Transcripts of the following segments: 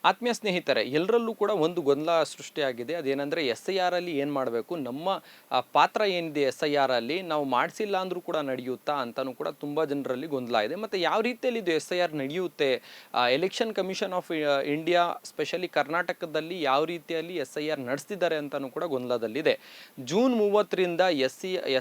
ಆತ್ಮೀಯ ಸ್ನೇಹಿತರೆ, ಎಲ್ಲರಲ್ಲೂ ಕೂಡ ಒಂದು ಗೊಂದಲ ಸೃಷ್ಟಿಯಾಗಿದೆ. ಅದೇನೆಂದರೆ SIR ಅಲ್ಲಿ ಏನು ಮಾಡಬೇಕು, ನಮ್ಮ ಪಾತ್ರ ಏನಿದೆ SIR ಅಲ್ಲಿ ನಾವು ಮಾಡಿಸಿಲ್ಲ ಅಂದರೂ ಕೂಡ ನಡೆಯುತ್ತಾ ಅಂತಲೂ ಕೂಡ ತುಂಬ ಜನರಲ್ಲಿ ಗೊಂದಲ ಇದೆ. ಮತ್ತು ಯಾವ ರೀತಿಯಲ್ಲಿ ಇದು SIR ನಡೆಯುತ್ತೆ, election commission of India specially ಕರ್ನಾಟಕದಲ್ಲಿ ಯಾವ ರೀತಿಯಲ್ಲಿ SIR ನಡೆಸ್ತಿದ್ದಾರೆ ಅಂತಲೂ ಕೂಡ ಗೊಂದಲದಲ್ಲಿದೆ. ಜೂನ್ 30ರಿಂದ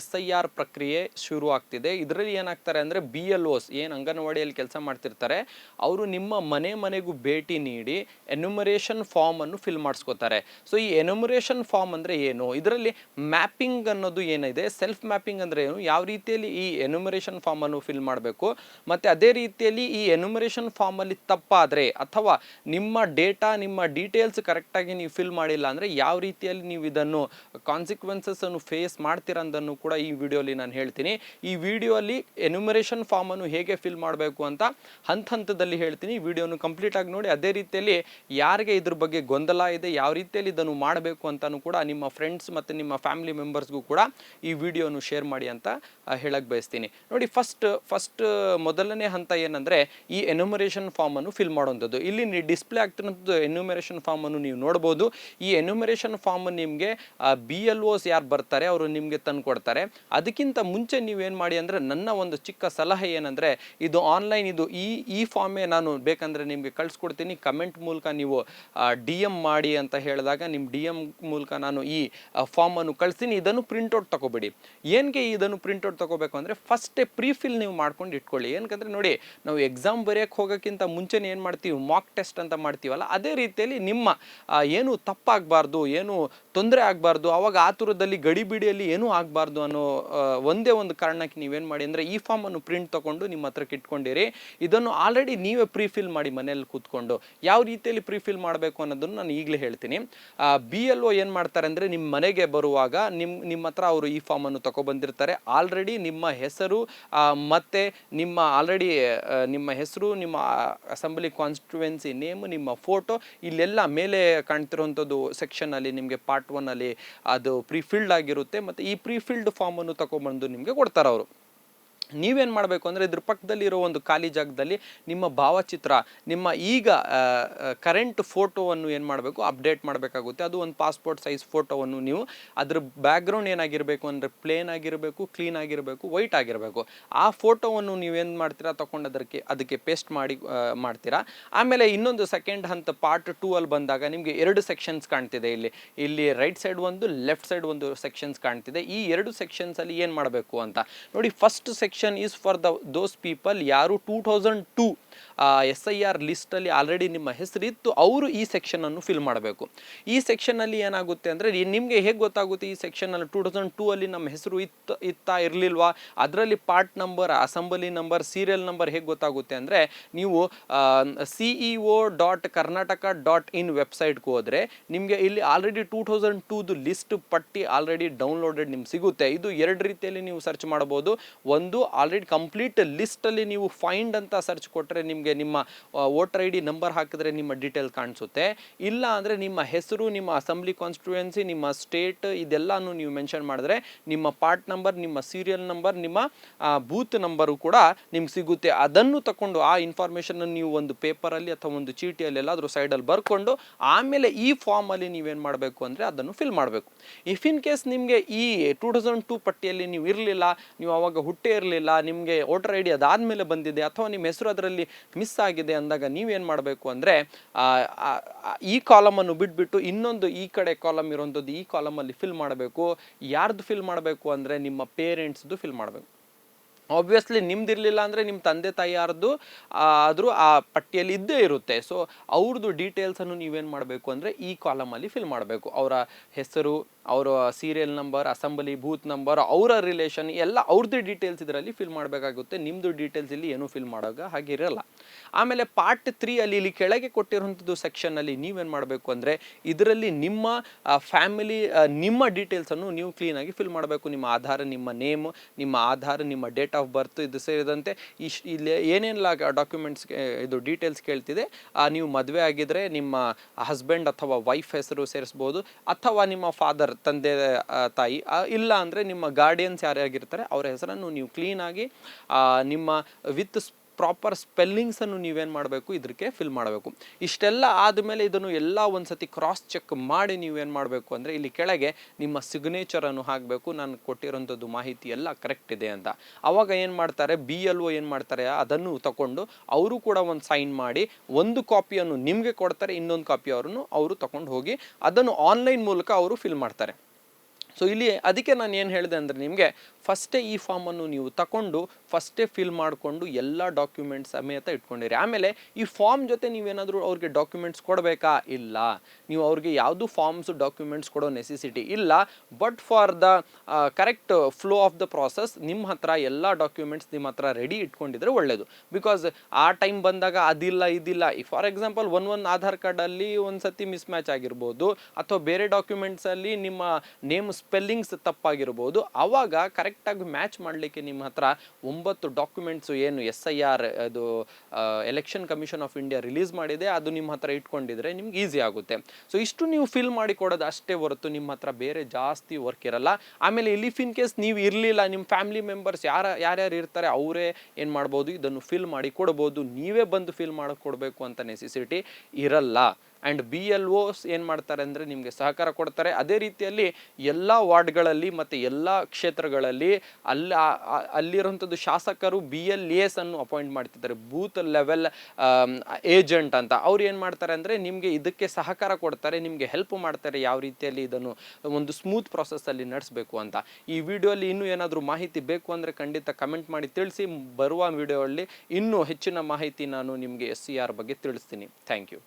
SIR ಪ್ರಕ್ರಿಯೆ ಶುರು ಆಗ್ತಿದೆ. ಇದರಲ್ಲಿ ಏನಾಗ್ತಾರೆ ಅಂದರೆ BLOs ಏನು ಅಂಗನವಾಡಿಯಲ್ಲಿ ಕೆಲಸ ಮಾಡ್ತಿರ್ತಾರೆ, ಅವರು ನಿಮ್ಮ ಮನೆಗೂ ಭೇಟಿ ನೀಡಿ ಎನ್ಯುಮರೇಷನ್ ಫಾರ್ಮ್ ಅನ್ನು ಫಿಲ್ ಮಾಡಿಸ್ಕೋತಾರೆ. ಸೊ ಈ ಎನ್ಯುಮರೇಷನ್ ಫಾರ್ಮ್ ಅಂದರೆ ಏನು, ಇದರಲ್ಲಿ ಮ್ಯಾಪಿಂಗ್ ಅನ್ನೋದು ಏನಿದೆ, ಸೆಲ್ಫ್ ಮ್ಯಾಪಿಂಗ್ ಅಂದರೆ ಏನು, ಯಾವ ರೀತಿಯಲ್ಲಿ ಈ ಎನ್ಯುಮರೇಷನ್ ಫಾರ್ಮ್ ಅನ್ನು ಫಿಲ್ ಮಾಡಬೇಕು, ಮತ್ತು ಅದೇ ರೀತಿಯಲ್ಲಿ ಈ ಎನ್ಯುಮರೇಷನ್ ಫಾರ್ಮಲ್ಲಿ ತಪ್ಪಾದರೆ ಅಥವಾ ನಿಮ್ಮ ಡೇಟಾ ನಿಮ್ಮ ಡೀಟೇಲ್ಸ್ ಕರೆಕ್ಟಾಗಿ ನೀವು ಫಿಲ್ ಮಾಡಿಲ್ಲ ಅಂದರೆ ಯಾವ ರೀತಿಯಲ್ಲಿ ನೀವು ಇದನ್ನು ಕಾನ್ಸಿಕ್ವೆನ್ಸಸ್ ಅನ್ನು ಫೇಸ್ ಮಾಡ್ತೀರಾ ಅಂದನ್ನು ಕೂಡ ಈ ವಿಡಿಯೋಲಿ ನಾನು ಹೇಳ್ತೀನಿ. ಈ ವಿಡಿಯೋಲಿ ಎನ್ಯುಮರೇಷನ್ ಫಾರ್ಮ್ ಅನ್ನು ಹೇಗೆ ಫಿಲ್ ಮಾಡಬೇಕು ಅಂತ ಹಂತದಲ್ಲಿ ಹೇಳ್ತೀನಿ. ವಿಡಿಯೋನು ಕಂಪ್ಲೀಟ್ ಆಗಿ ನೋಡಿ. ಅದೇ ರೀತಿಯಲ್ಲಿ ಯಾರಿಗೆ ಇದ್ರ ಬಗ್ಗೆ ಗೊಂದಲ ಇದೆ, ಯಾವ ರೀತಿಯಲ್ಲಿ ಇದನ್ನು ಮಾಡಬೇಕು ಅಂತಾನು ಕೂಡ ನಿಮ್ಮ ಫ್ರೆಂಡ್ಸ್ ಮತ್ತು ನಿಮ್ಮ ಫ್ಯಾಮಿಲಿ ಮೆಂಬರ್ಸ್ಗೂ ಕೂಡ ಈ ವಿಡಿಯೋನು ಶೇರ್ ಮಾಡಿ ಅಂತ ಹೇಳಕ್ಕೆ ಬಯಸ್ತೀನಿ. ನೋಡಿ, ಫಸ್ಟ್ ಮೊದಲನೇ ಹಂತ ಏನಂದರೆ ಈ ಎನ್ಯುಮರೇಷನ್ ಫಾರ್ಮ್ ಅನ್ನು ಫಿಲ್ ಮಾಡುವಂಥದ್ದು. ಇಲ್ಲಿ ಡಿಸ್ಪ್ಲೇ ಆಗ್ತಿರೋಂಥದ್ದು ಎನ್ಯುಮರೇಷನ್ ಫಾರ್ಮ್ ಅನ್ನು ನೀವು ನೋಡ್ಬೋದು. ಈ ಎನ್ಯುಮರೇಷನ್ ಫಾರ್ಮ್ ನಿಮಗೆ BLOs ಯಾರು ಬರ್ತಾರೆ ಅವರು ನಿಮಗೆ ತಂದು ಕೊಡ್ತಾರೆ. ಅದಕ್ಕಿಂತ ಮುಂಚೆ ನೀವೇನು ಮಾಡಿ ಅಂದರೆ, ನನ್ನ ಒಂದು ಚಿಕ್ಕ ಸಲಹೆ ಏನಂದರೆ, ಇದು ಆನ್ಲೈನ್ ಈ ಫಾರ್ಮೇ ನಾನು ಬೇಕಂದರೆ ನಿಮಗೆ ಕಳಿಸ್ಕೊಡ್ತೀನಿ. ಕಮೆಂಟ್ ಮೂಲಕ ನೀವು DM ಮಾಡಿ ಅಂತ ಹೇಳಿದಾಗ ನಿಮ್ಮ DM ಮೂಲಕ ನಾನು ಈ ಫಾರ್ಮನ್ನು ಕಳಿಸ್ತೀನಿ. ಇದನ್ನು ಪ್ರಿಂಟೌಟ್ ತಗೋಬೇಡಿ. ಏನಕ್ಕೆ ಇದನ್ನು ಪ್ರಿಂಟೌಟ್ ತಗೋಬೇಕು ಅಂದರೆ, ಫಸ್ಟೇ ಪ್ರೀಫಿಲ್ ನೀವು ಮಾಡ್ಕೊಂಡು ಇಟ್ಕೊಳ್ಳಿ. ಏನಕ್ಕಂದರೆ ನೋಡಿ, ನಾವು ಎಕ್ಸಾಮ್ ಬರೆಯೋಕ್ಕೆ ಹೋಗೋಕ್ಕಿಂತ ಮುಂಚೆನೇ ಏನು ಮಾಡ್ತೀವಿ, ಮಾಕ್ ಟೆಸ್ಟ್ ಅಂತ ಮಾಡ್ತೀವಲ್ಲ, ಅದೇ ರೀತಿಯಲ್ಲಿ ನಿಮ್ಮ ಏನು ತಪ್ಪಾಗಬಾರ್ದು, ಏನು ತೊಂದರೆ ಆಗಬಾರ್ದು, ಅವಾಗ ಆತುರದಲ್ಲಿ ಗಡಿಬಿಡಿಯಲ್ಲಿ ಏನೂ ಆಗಬಾರ್ದು ಅನ್ನೋ ಒಂದೇ ಒಂದು ಕಾರಣಕ್ಕೆ ನೀವೇನು ಮಾಡಿ ಅಂದರೆ, ಈ ಫಾರ್ಮನ್ನು ಪ್ರಿಂಟ್ ತೊಗೊಂಡು ನಿಮ್ಮ ಹತ್ರಕ್ಕೆ ಇಟ್ಕೊಂಡಿರಿ. ಇದನ್ನು ಆಲ್ರೆಡಿ ನೀವೇ ಪ್ರೀಫಿಲ್ ಮಾಡಿ ಮನೇಲಿ ಕೂತ್ಕೊಂಡು. ಯಾವ ರೀತಿಯಲ್ಲಿ ಪ್ರೀಫಿಲ್ ಮಾಡಬೇಕು ಅನ್ನೋದನ್ನು ನಾನು ಈಗಲೇ ಹೇಳ್ತೀನಿ. BLO ಏನು ಮಾಡ್ತಾರೆ ಅಂದರೆ, ನಿಮ್ಮ ಮನೆಗೆ ಬರುವಾಗ ನಿಮ್ಮ ಹತ್ರ ಅವರು ಈ ಫಾರ್ಮನ್ನು ತೊಗೊಬಂದಿರ್ತಾರೆ. ಆಲ್ರೆಡಿ ನಿಮ್ಮ ಹೆಸರು ಮತ್ತು ನಿಮ್ಮ ಹೆಸರು, ನಿಮ್ಮ ಅಸೆಂಬ್ಲಿ ಕಾನ್ಸ್ಟಿಟ್ಯೂಯೆನ್ಸಿ ನೇಮ್, ನಿಮ್ಮ ಫೋಟೋ, ಇಲ್ಲೆಲ್ಲ ಮೇಲೆ ಕಾಣ್ತಿರೋಂಥದ್ದು ಸೆಕ್ಷನಲ್ಲಿ ನಿಮಗೆ ಪಾರ್ಟ್ 1 ಅಲ್ಲಿ ಅದು ಪ್ರೀಫಿಲ್ಡ್ ಆಗಿರುತ್ತೆ. ಮತ್ತು ಈ ಪ್ರೀಫಿಲ್ಡ್ ಫಾರ್ಮನ್ನು ತೊಗೊಬಂದು ನಿಮಗೆ ಕೊಡ್ತಾರೆ ಅವರು. ನೀವೇನು ಮಾಡಬೇಕು ಅಂದರೆ, ಇದ್ರ ಪಕ್ಕದಲ್ಲಿರೋ ಒಂದು ಖಾಲಿ ಜಾಗದಲ್ಲಿ ನಿಮ್ಮ ಭಾವಚಿತ್ರ, ನಿಮ್ಮ ಈಗ ಕರೆಂಟ್ ಫೋಟೋವನ್ನು ಏನು ಮಾಡಬೇಕು, ಅಪ್ಡೇಟ್ ಮಾಡಬೇಕಾಗುತ್ತೆ. ಅದು ಒಂದು ಪಾಸ್ಪೋರ್ಟ್ ಸೈಜ್ ಫೋಟೋವನ್ನು ನೀವು, ಅದ್ರ ಬ್ಯಾಕ್ಗ್ರೌಂಡ್ ಏನಾಗಿರಬೇಕು ಅಂದರೆ ಪ್ಲೇನ್ ಆಗಿರಬೇಕು, ಕ್ಲೀನ್ ಆಗಿರಬೇಕು, ವೈಟ್ ಆಗಿರಬೇಕು. ಆ ಫೋಟೋವನ್ನು ನೀವೇನು ಮಾಡ್ತೀರಾ, ತೊಗೊಂಡು ಅದಕ್ಕೆ ಪೇಸ್ಟ್ ಮಾಡ್ತೀರಾ. ಆಮೇಲೆ ಇನ್ನೊಂದು ಸೆಕೆಂಡ್ ಹಂತ ಪಾರ್ಟ್ 2 ಅಲ್ಲಿ ಬಂದಾಗ ನಿಮಗೆ 2 ಸೆಕ್ಷನ್ಸ್ ಕಾಣ್ತಿದೆ. ಇಲ್ಲಿ ರೈಟ್ ಸೈಡ್ ಒಂದು, ಲೆಫ್ಟ್ ಸೈಡ್ ಒಂದು ಸೆಕ್ಷನ್ಸ್ ಕಾಣ್ತಿದೆ. ಈ 2 ಸೆಕ್ಷನ್ಸಲ್ಲಿ ಏನು ಮಾಡಬೇಕು ಅಂತ ನೋಡಿ. First section is for those people ಯಾರು 2002 SIR ಲಿಸ್ಟಲ್ಲಿ ಆಲ್ರೆಡಿ ನಿಮ್ಮ ಹೆಸರಿತ್ತು, ಅವರು ಈ ಸೆಕ್ಷನನ್ನು ಫಿಲ್ ಮಾಡಬೇಕು. ಈ ಸೆಕ್ಷನಲ್ಲಿ ಏನಾಗುತ್ತೆ ಅಂದರೆ, ನಿಮಗೆ ಹೇಗೆ ಗೊತ್ತಾಗುತ್ತೆ ಈ ಸೆಕ್ಷನಲ್ಲಿ 2002 ಅಲ್ಲಿ ನಮ್ಮ ಹೆಸರು ಇತ್ತಾ ಇರಲಿಲ್ವಾ, ಅದರಲ್ಲಿ part number, assembly number, serial number ಹೇಗೆ ಗೊತ್ತಾಗುತ್ತೆ ಅಂದರೆ, ನೀವು ceo.karnataka.in ವೆಬ್ಸೈಟ್ಗೆ ಹೋದರೆ ನಿಮಗೆ ಇಲ್ಲಿ ಆಲ್ರೆಡಿ 2002ದು ಲಿಸ್ಟ್ ಪಟ್ಟಿ ಆಲ್ರೆಡಿ ಡೌನ್ಲೋಡೆಡ್ ನಿಮ್ಗೆ ಸಿಗುತ್ತೆ. ಇದು 2 ರೀತಿಯಲ್ಲಿ ನೀವು ಸರ್ಚ್ ಮಾಡ್ಬೋದು. ಒಂದು, ಆಲ್ರೆಡಿ ಕಂಪ್ಲೀಟ್ ಲಿಸ್ಟಲ್ಲಿ ನೀವು ಫೈಂಡ್ ಅಂತ ಸರ್ಚ್ ಕೊಟ್ಟರೆ ನಿಮಗೆ ನಿಮ್ಮ ವೋಟರ್ ID ನಂಬರ್ ಹಾಕಿದ್ರೆ ನಿಮ್ಮ ಡೀಟೇಲ್ ಕಾಣಿಸುತ್ತೆ. ಇಲ್ಲ ಅಂದರೆ ನಿಮ್ಮ ಹೆಸರು, ನಿಮ್ಮ ಅಸೆಂಬ್ಲಿ ಕಾನ್ಸ್ಟಿಟ್ಯೂಯೆನ್ಸಿ, ನಿಮ್ಮ ಸ್ಟೇಟ್, ಇದೆಲ್ಲನೂ ನೀವು ಮೆನ್ಷನ್ ಮಾಡಿದ್ರೆ ನಿಮ್ಮ ಪಾರ್ಟ್ ನಂಬರ್, ನಿಮ್ಮ ಸೀರಿಯಲ್ ನಂಬರ್, ನಿಮ್ಮ ಬೂತ್ ನಂಬರು ಕೂಡ ನಿಮ್ಗೆ ಸಿಗುತ್ತೆ. ಅದನ್ನು ತಗೊಂಡು ಆ ಇನ್ಫಾರ್ಮೇಷನ್ ನೀವು ಒಂದು ಪೇಪರಲ್ಲಿ ಅಥವಾ ಒಂದು ಚೀಟಿಯಲ್ಲಿ ಎಲ್ಲಾದರೂ ಸೈಡಲ್ಲಿ ಬರ್ಕೊಂಡು ಆಮೇಲೆ ಈ ಫಾರ್ಮಲ್ಲಿ ನೀವೇನು ಮಾಡಬೇಕು ಅಂದರೆ ಅದನ್ನು ಫಿಲ್ ಮಾಡಬೇಕು. ಇಫ್ ಇನ್ ಕೇಸ್ ನಿಮಗೆ ಈ 2002 ಪಟ್ಟಿಯಲ್ಲಿ ನೀವು ಇರಲಿಲ್ಲ, ನೀವು ಅವಾಗ ಹುಟ್ಟೇ ಇರಲಿಲ್ಲ, ನಿಮಗೆ ವೋಟರ್ ID ಅದಾದಮೇಲೆ ಬಂದಿದೆ, ಅಥವಾ ನಿಮ್ಮ ಹೆಸರು ಅದರಲ್ಲಿ ಮಿಸ್ ಆಗಿದೆ ಅಂದಾಗ ನೀವೇನು ಮಾಡಬೇಕು ಅಂದರೆ, ಈ ಕಾಲಮನ್ನು ಬಿಟ್ಬಿಟ್ಟು ಇನ್ನೊಂದು ಈ ಕಡೆ ಕಾಲಮ್ ಇರೋಂಥದ್ದು ಈ ಕಾಲಮಲ್ಲಿ ಫಿಲ್ ಮಾಡಬೇಕು. ಯಾರ್ದು ಫಿಲ್ ಮಾಡಬೇಕು ಅಂದರೆ, ನಿಮ್ಮ ಪೇರೆಂಟ್ಸ್ದು ಫಿಲ್ ಮಾಡಬೇಕು. ಆಬ್ವಿಯಸ್ಲಿ ನಿಮ್ದಿರಲಿಲ್ಲ ಅಂದರೆ ನಿಮ್ಮ ತಂದೆ ತಾಯಿ ಯಾರ್ದು ಆದರೂ ಆ ಪಟ್ಟಿಯಲ್ಲಿ ಇದ್ದೇ ಇರುತ್ತೆ. ಸೊ ಅವ್ರದ್ದು ಡೀಟೇಲ್ಸನ್ನು ನೀವೇನು ಮಾಡಬೇಕು ಅಂದರೆ ಈ ಕಾಲಮಲ್ಲಿ ಫಿಲ್ ಮಾಡಬೇಕು. ಅವರ ಹೆಸರು, ಅವರ serial number, assembly booth number, ಅವರ ರಿಲೇಷನ್ ಎಲ್ಲ ಅವ್ರದ್ದು ಡೀಟೇಲ್ಸ್ ಇದರಲ್ಲಿ ಫಿಲ್ ಮಾಡಬೇಕಾಗುತ್ತೆ. ನಿಮ್ಮದು ಡೀಟೇಲ್ಸ್ ಇಲ್ಲಿ ಏನೂ ಫಿಲ್ ಮಾಡೋಕೆ ಹಾಗಿರಲ್ಲ. ಆಮೇಲೆ ಪಾರ್ಟ್ 3 ಇಲ್ಲಿ ಕೆಳಗೆ ಕೊಟ್ಟಿರುವಂಥದ್ದು ಸೆಕ್ಷನ್ನಲ್ಲಿ ನೀವೇನು ಮಾಡಬೇಕು ಅಂದರೆ, ಇದರಲ್ಲಿ ನಿಮ್ಮ ಫ್ಯಾಮಿಲಿ, ನಿಮ್ಮ ಡೀಟೇಲ್ಸನ್ನು ನೀವು ಕ್ಲೀನಾಗಿ ಫಿಲ್ ಮಾಡಬೇಕು. ನಿಮ್ಮ ಆಧಾರ್, ನಿಮ್ಮ ನೇಮ್, ನಿಮ್ಮ ಆಧಾರ್, ನಿಮ್ಮ ಡೇಟ್ ಆಫ್ ಬರ್ತ್, ಇದು ಸೇರಿದಂತೆ ಇಲ್ಲಿ ಏನೇನೆಲ್ಲ ಡಾಕ್ಯುಮೆಂಟ್ಸ್ ಇದು ಡೀಟೇಲ್ಸ್ ಕೇಳ್ತಿದೆ. ನೀವು ಮದುವೆ ಆಗಿದ್ರೆ ನಿಮ್ಮ ಹಸ್ಬೆಂಡ್ ಅಥವಾ ವೈಫ್ ಹೆಸರು ಸೇರಿಸ್ಬೋದು, ಅಥವಾ ನಿಮ್ಮ ಫಾದರ್, ತಂದೆ ತಾಯಿ, ಇಲ್ಲ ಅಂದರೆ ನಿಮ್ಮ ಗಾರ್ಡಿಯನ್ಸ್ ಯಾರ್ಯಾಗಿರ್ತಾರೆ ಅವರ ಹೆಸರನ್ನು ನೀವು ಕ್ಲೀನಾಗಿ ನಿಮ್ಮ ವಿತ್ ಪ್ರಾಪರ್ ಸ್ಪೆಲ್ಲಿಂಗ್ಸನ್ನು ನೀವೇನು ಮಾಡಬೇಕು ಇದಕ್ಕೆ ಫಿಲ್ ಮಾಡಬೇಕು. ಇಷ್ಟೆಲ್ಲ ಆದಮೇಲೆ ಇದನ್ನು ಎಲ್ಲ ಒಂದು ಸತಿ ಕ್ರಾಸ್ ಚೆಕ್ ಮಾಡಿ ನೀವೇನು ಮಾಡಬೇಕು ಅಂದರೆ ಇಲ್ಲಿ ಕೆಳಗೆ ನಿಮ್ಮ ಸಿಗ್ನೇಚರನ್ನು ಹಾಕಬೇಕು, ನಾನು ಕೊಟ್ಟಿರೋಂಥದ್ದು ಮಾಹಿತಿ ಎಲ್ಲ ಕರೆಕ್ಟ್ ಇದೆ ಅಂತ. ಆವಾಗ ಏನು ಮಾಡ್ತಾರೆ, BLO ಏನು ಮಾಡ್ತಾರೆ ಅದನ್ನು ತಗೊಂಡು ಅವರು ಕೂಡ ಒಂದು ಸೈನ್ ಮಾಡಿ ಒಂದು ಕಾಪಿಯನ್ನು ನಿಮಗೆ ಕೊಡ್ತಾರೆ, ಇನ್ನೊಂದು ಕಾಪಿ ಅವರು ತಗೊಂಡು ಹೋಗಿ ಅದನ್ನು ಆನ್ಲೈನ್ ಮೂಲಕ ಅವರು ಫಿಲ್ ಮಾಡ್ತಾರೆ. ಸೊ ಇಲ್ಲಿ ಅದಕ್ಕೆ ನಾನು ಏನು ಹೇಳಿದೆ ಅಂದರೆ ನಿಮಗೆ ಫಸ್ಟೇ ಈ ಫಾರ್ಮನ್ನು ನೀವು ತಗೊಂಡು ಫಸ್ಟೇ ಫಿಲ್ ಮಾಡಿಕೊಂಡು ಎಲ್ಲ ಡಾಕ್ಯುಮೆಂಟ್ಸ್ ಸಮೇತ ಇಟ್ಕೊಂಡಿರಿ. ಆಮೇಲೆ ಈ ಫಾರ್ಮ್ ಜೊತೆ ನೀವೇನಾದರೂ ಅವ್ರಿಗೆ ಡಾಕ್ಯುಮೆಂಟ್ಸ್ ಕೊಡಬೇಕಾ? ಇಲ್ಲ, ನೀವು ಅವ್ರಿಗೆ ಯಾವುದು ಫಾರ್ಮ್ಸು ಡಾಕ್ಯುಮೆಂಟ್ಸ್ ಕೊಡೋ ನೆಸೆಸಿಟಿ ಇಲ್ಲ. But for the correct flow of the process ನಿಮ್ಮ ಹತ್ರ ಎಲ್ಲ ಡಾಕ್ಯುಮೆಂಟ್ಸ್ ನಿಮ್ಮ ಹತ್ರ ರೆಡಿ ಇಟ್ಕೊಂಡಿದ್ರೆ ಒಳ್ಳೆಯದು. ಬಿಕಾಸ್ ಆ ಟೈಮ್ ಬಂದಾಗ ಅದಿಲ್ಲ ಇದಿಲ್ಲ, ಫಾರ್ ಎಕ್ಸಾಂಪಲ್ ಒಂದು ಆಧಾರ್ ಕಾರ್ಡಲ್ಲಿ ಒಂದು ಸತಿ ಮಿಸ್ ಮ್ಯಾಚ್ ಆಗಿರ್ಬೋದು, ಅಥವಾ ಬೇರೆ ಡಾಕ್ಯುಮೆಂಟ್ಸಲ್ಲಿ ನಿಮ್ಮ ನೇಮ್ ಸ್ಪೆಲ್ಲಿಂಗ್ಸ್ ತಪ್ಪಾಗಿರ್ಬೋದು. ಆವಾಗ ಕರೆಕ್ಟಾಗಿ ಮ್ಯಾಚ್ ಮಾಡಲಿಕ್ಕೆ ನಿಮ್ಮ ಹತ್ರ 9 ಡಾಕ್ಯುಮೆಂಟ್ಸು ಏನು SIR ಅದು election commission of India release ಮಾಡಿದೆ ಅದು ನಿಮ್ಮ ಹತ್ರ ಇಟ್ಕೊಂಡಿದ್ರೆ ನಿಮ್ಗೆ ಈಸಿ ಆಗುತ್ತೆ. ಸೊ ಇಷ್ಟು ನೀವು ಫಿಲ್ ಮಾಡಿ ಕೊಡೋದು ಅಷ್ಟೇ ಹೊರತು ನಿಮ್ಮ ಹತ್ರ ಬೇರೆ ಜಾಸ್ತಿ ವರ್ಕ್ ಇರಲ್ಲ. ಆಮೇಲೆ ಇಲ್ಲಿ ಇನ್ ಕೇಸ್ ನೀವು ಇರಲಿಲ್ಲ, ನಿಮ್ಮ ಫ್ಯಾಮಿಲಿ ಮೆಂಬರ್ಸ್ ಯಾರ್ಯಾರು ಇರ್ತಾರೆ ಅವರೇ ಏನು ಮಾಡ್ಬೋದು, ಇದನ್ನು ಫಿಲ್ ಮಾಡಿ ಕೊಡ್ಬೋದು. ನೀವೇ ಬಂದು ಫಿಲ್ ಮಾಡಿ ಕೊಡಬೇಕು ಅಂತ ನೆಸೆಸಿಟಿ ಇರಲ್ಲ. ಆ್ಯಂಡ್ BLOs ಏನು ಮಾಡ್ತಾರೆ ಅಂದರೆ ನಿಮಗೆ ಸಹಕಾರ ಕೊಡ್ತಾರೆ. ಅದೇ ರೀತಿಯಲ್ಲಿ ಎಲ್ಲ ವಾರ್ಡ್ಗಳಲ್ಲಿ ಮತ್ತು ಎಲ್ಲ ಕ್ಷೇತ್ರಗಳಲ್ಲಿ ಅಲ್ಲಿರುವಂಥದ್ದು ಶಾಸಕರು BLAs ಅನ್ನು ಅಪಾಯಿಂಟ್ ಮಾಡ್ತಿದ್ದಾರೆ, ಬೂತ್ ಲೆವೆಲ್ ಏಜೆಂಟ್ ಅಂತ. ಅವ್ರು ಏನು ಮಾಡ್ತಾರೆ ಅಂದರೆ ನಿಮಗೆ ಇದಕ್ಕೆ ಸಹಕಾರ ಕೊಡ್ತಾರೆ, ನಿಮಗೆ ಹೆಲ್ಪ್ ಮಾಡ್ತಾರೆ ಯಾವ ರೀತಿಯಲ್ಲಿ ಇದನ್ನು ಒಂದು ಸ್ಮೂತ್ ಪ್ರಾಸೆಸ್ಸಲ್ಲಿ ನಡೆಸಬೇಕು ಅಂತ. ಈ ವಿಡಿಯೋಲಿ ಇನ್ನೂ ಏನಾದರೂ ಮಾಹಿತಿ ಬೇಕು ಅಂದರೆ ಖಂಡಿತ ಕಮೆಂಟ್ ಮಾಡಿ ತಿಳಿಸಿ. ಬರುವ ವಿಡಿಯೋಲ್ಲಿ ಇನ್ನೂ ಹೆಚ್ಚಿನ ಮಾಹಿತಿ ನಾನು ನಿಮಗೆ SCR ಬಗ್ಗೆ ತಿಳಿಸ್ತೀನಿ. Thank you.